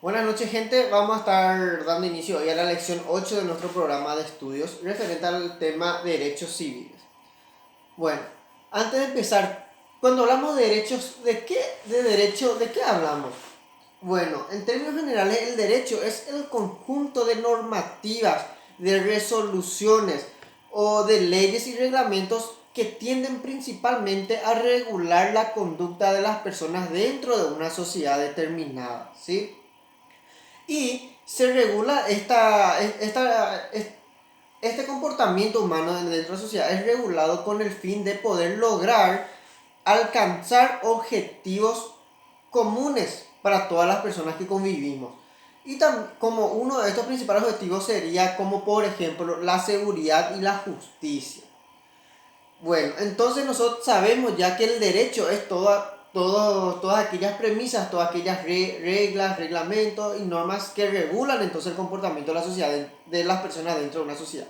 Buenas noches, gente. Vamos a estar dando inicio hoy a la lección 8 de nuestro programa de estudios referente al tema derechos civiles. Bueno, antes de empezar, cuando hablamos de derechos, ¿de qué hablamos? Bueno, en términos generales, el derecho es el conjunto de normativas, de resoluciones o de leyes y reglamentos que tienden principalmente a regular la conducta de las personas dentro de una sociedad determinada, ¿sí? Y se regula este comportamiento humano dentro de la sociedad es regulado con el fin de poder lograr alcanzar objetivos comunes para todas las personas que convivimos. Y como uno de estos principales objetivos sería como por ejemplo la seguridad y la justicia. Bueno, entonces nosotros sabemos ya que el derecho es todas aquellas premisas, todas aquellas reglas, reglamentos y normas que regulan entonces el comportamiento de la sociedad, de las personas dentro de una sociedad.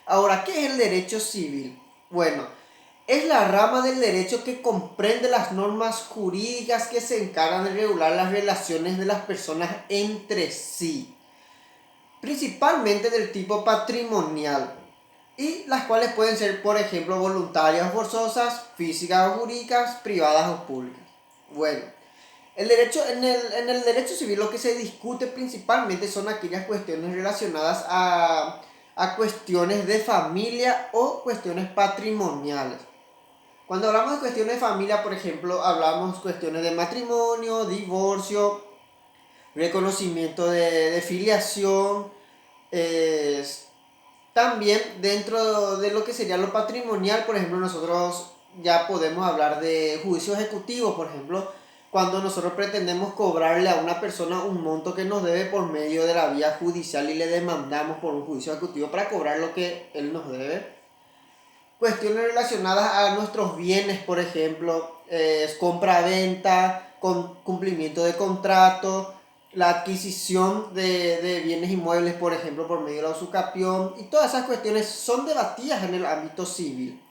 Ahora, ¿qué es el derecho civil? Bueno, es la rama del derecho que comprende las normas jurídicas que se encargan de regular las relaciones de las personas entre sí, principalmente del tipo patrimonial, y las cuales pueden ser, por ejemplo, voluntarias o forzosas, físicas o jurídicas, privadas o públicas. Bueno, en el derecho civil lo que se discute principalmente son aquellas cuestiones relacionadas a cuestiones de familia o cuestiones patrimoniales. Cuando hablamos de cuestiones de familia, por ejemplo, hablamos cuestiones de matrimonio, divorcio, reconocimiento de filiación, eh, también dentro de lo que sería lo patrimonial, por ejemplo, nosotros ya podemos hablar de juicio ejecutivo, por ejemplo, cuando nosotros pretendemos cobrarle a una persona un monto que nos debe por medio de la vía judicial y le demandamos por un juicio ejecutivo para cobrar lo que él nos debe. Cuestiones relacionadas a nuestros bienes, por ejemplo, compra-venta, cumplimiento de contrato, la adquisición de bienes inmuebles, por ejemplo, por medio de la usucapión, y todas esas cuestiones son debatidas en el ámbito civil.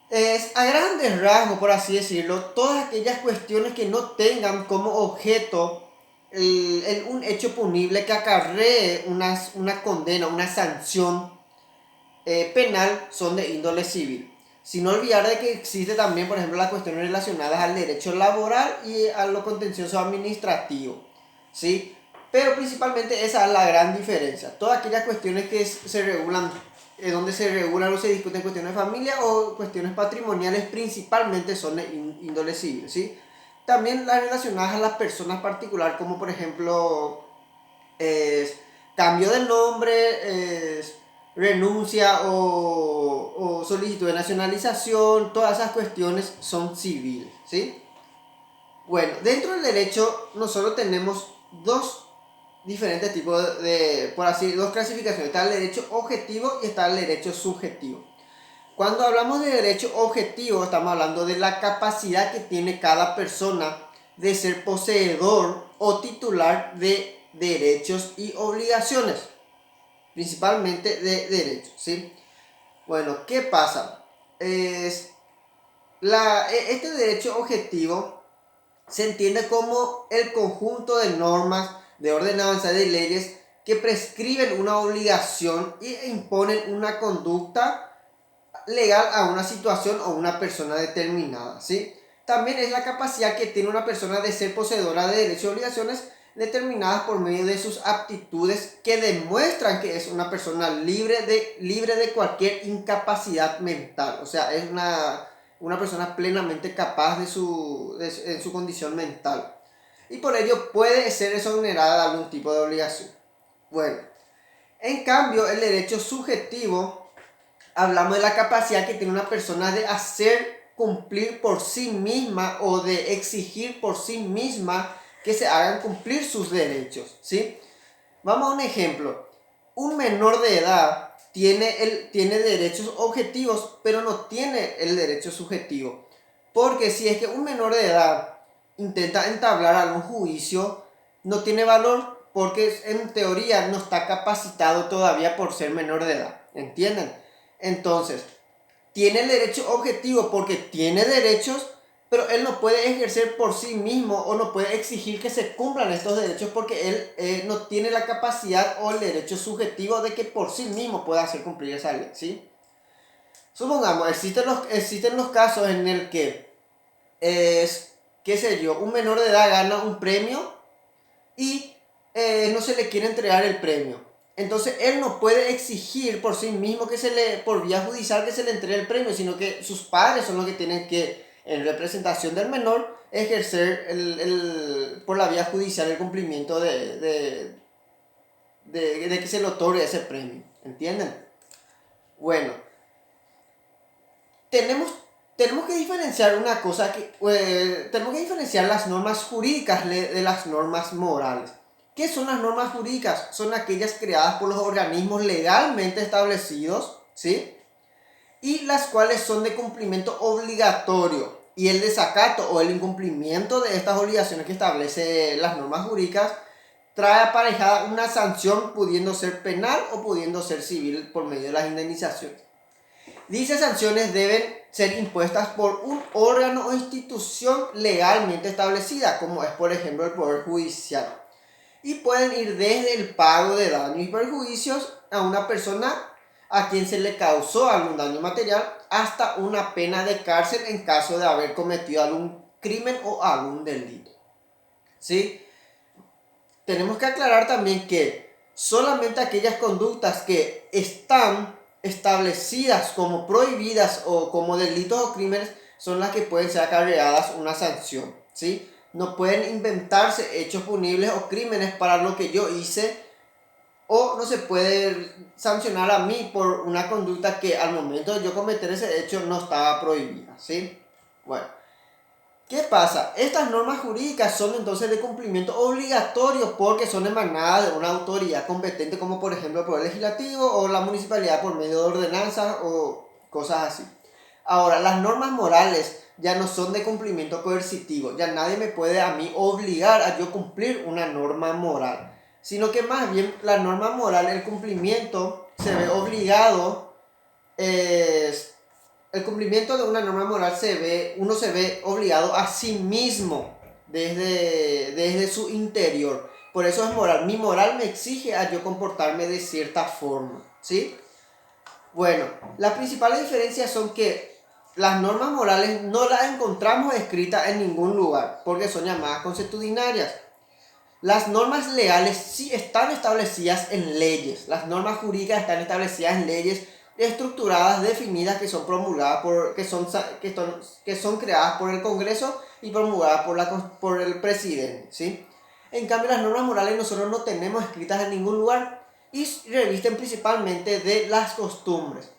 Es a grandes rasgos, por así decirlo, todas aquellas cuestiones que no tengan como objeto un hecho punible que acarree una condena, una sanción penal son de índole civil. Sin olvidar de que existe también, por ejemplo, las cuestiones relacionadas al derecho laboral y a lo contencioso administrativo, ¿sí? Pero principalmente esa es la gran diferencia. Todas aquellas cuestiones que se regulan, donde se regulan o se discuten cuestiones de familia o cuestiones patrimoniales, principalmente son de índole civil, ¿sí? También las relacionadas a las personas particulares, como por ejemplo, cambio de nombre, renuncia o solicitud de nacionalización, todas esas cuestiones son civiles, ¿sí? Bueno, dentro del derecho nosotros tenemos dos diferentes tipos por así, dos clasificaciones. Está el derecho objetivo y está el derecho subjetivo. Cuando hablamos de derecho objetivo, estamos hablando de la capacidad que tiene cada persona de ser poseedor o titular de derechos y obligaciones, principalmente de derechos, ¿sí? Bueno, ¿qué pasa? Este derecho objetivo se entiende como el conjunto de normas, de ordenanzas, de leyes que prescriben una obligación e imponen una conducta legal a una situación o una persona determinada, ¿sí? También es la capacidad que tiene una persona de ser poseedora de derechos y obligaciones determinadas por medio de sus aptitudes que demuestran que es una persona libre de cualquier incapacidad mental. O sea, es una persona plenamente capaz en su condición mental. Y por ello puede ser exonerada de algún tipo de obligación. Bueno, en cambio, el derecho subjetivo, hablamos de la capacidad que tiene una persona de hacer cumplir por sí misma o de exigir por sí misma que se hagan cumplir sus derechos, ¿sí? Vamos a un ejemplo. Un menor de edad tiene derechos objetivos, pero no tiene el derecho subjetivo. Porque si es que un menor de edad intenta entablar algún juicio, no tiene valor porque en teoría no está capacitado todavía por ser menor de edad. ¿Entienden? Entonces, tiene el derecho objetivo porque tiene derechos, pero él no puede ejercer por sí mismo o no puede exigir que se cumplan estos derechos porque él no tiene la capacidad o el derecho subjetivo de que por sí mismo pueda hacer cumplir esa ley, ¿sí? Supongamos, existen los casos en el que es, qué sé yo, un menor de edad gana un premio y no se le quiere entregar el premio. Entonces él no puede exigir por sí mismo por vía judicial que se le entregue el premio, sino que sus padres son los que tienen que, en representación del menor, ejercer por la vía judicial el cumplimiento de que se le otorgue ese premio. ¿Entienden? Bueno, tenemos, tenemos que diferenciar una cosa tenemos que diferenciar las normas jurídicas de las normas morales. ¿Qué son las normas jurídicas? Son aquellas creadas por los organismos legalmente establecidos, ¿sí? Y las cuales son de cumplimiento obligatorio. Y el desacato o el incumplimiento de estas obligaciones que establece las normas jurídicas trae aparejada una sanción pudiendo ser penal o pudiendo ser civil por medio de las indemnizaciones. Dichas sanciones deben ser impuestas por un órgano o institución legalmente establecida, como es por ejemplo el Poder Judicial. Y pueden ir desde el pago de daños y perjuicios a una persona a quien se le causó algún daño material hasta una pena de cárcel en caso de haber cometido algún crimen o algún delito. ¿Sí? Tenemos que aclarar también que solamente aquellas conductas que están establecidas como prohibidas o como delitos o crímenes son las que pueden ser acarreadas una sanción, ¿sí? No pueden inventarse hechos punibles o crímenes para lo que yo hice, o no se puede sancionar a mí por una conducta que al momento de yo cometer ese hecho no estaba prohibida, ¿sí? Bueno, ¿qué pasa? Estas normas jurídicas son entonces de cumplimiento obligatorio porque son emanadas de una autoridad competente como por ejemplo el Poder Legislativo o la municipalidad por medio de ordenanzas o cosas así. Ahora, las normas morales ya no son de cumplimiento coercitivo, ya nadie me puede a mí obligar a yo cumplir una norma moral, sino que más bien la norma moral, el cumplimiento se ve obligado, el cumplimiento de una norma moral uno se ve obligado a sí mismo desde su interior. Por eso es moral. Mi moral me exige a yo comportarme de cierta forma, ¿sí? Bueno, las principales diferencias son que las normas morales no las encontramos escritas en ningún lugar, porque son llamadas consuetudinarias. Las normas legales sí están establecidas en leyes. Las normas jurídicas están establecidas en leyes estructuradas, definidas, que son promulgadas que son creadas por el Congreso y promulgadas por el presidente, ¿sí? En cambio, las normas morales nosotros no tenemos escritas en ningún lugar y revisten principalmente de las costumbres.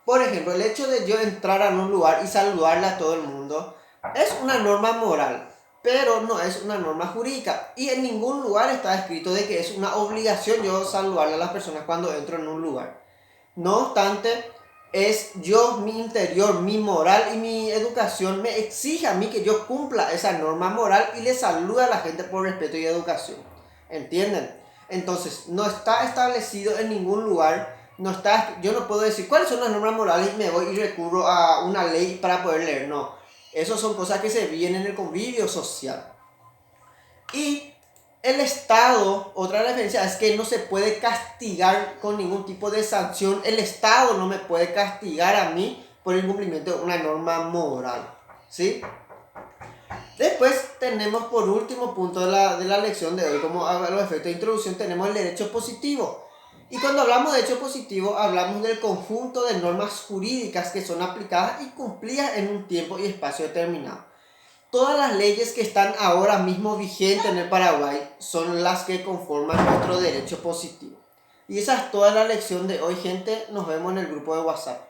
Por ejemplo, el hecho de yo entrar a un lugar y saludarle a todo el mundo es una norma moral, pero no es una norma jurídica. Y en ningún lugar está escrito de que es una obligación yo saludarle a las personas cuando entro en un lugar. No obstante, es yo, mi interior, mi moral y mi educación me exige a mí que yo cumpla esa norma moral y le salude a la gente por respeto y educación. ¿Entienden? Entonces, no está establecido en ningún lugar. Yo no puedo decir cuáles son las normas morales y me voy y recurro a una ley para poder leer. No, esas son cosas que se viven en el convivio social. Y el Estado, otra referencia es que no se puede castigar con ningún tipo de sanción. El Estado no me puede castigar a mí por el incumplimiento de una norma moral, ¿sí? Después tenemos por último punto de la lección de hoy, como a los efectos de introducción, tenemos el derecho positivo. Y cuando hablamos de derecho positivo, hablamos del conjunto de normas jurídicas que son aplicadas y cumplidas en un tiempo y espacio determinado. Todas las leyes que están ahora mismo vigentes en el Paraguay son las que conforman nuestro derecho positivo. Y esa es toda la lección de hoy, gente. Nos vemos en el grupo de WhatsApp.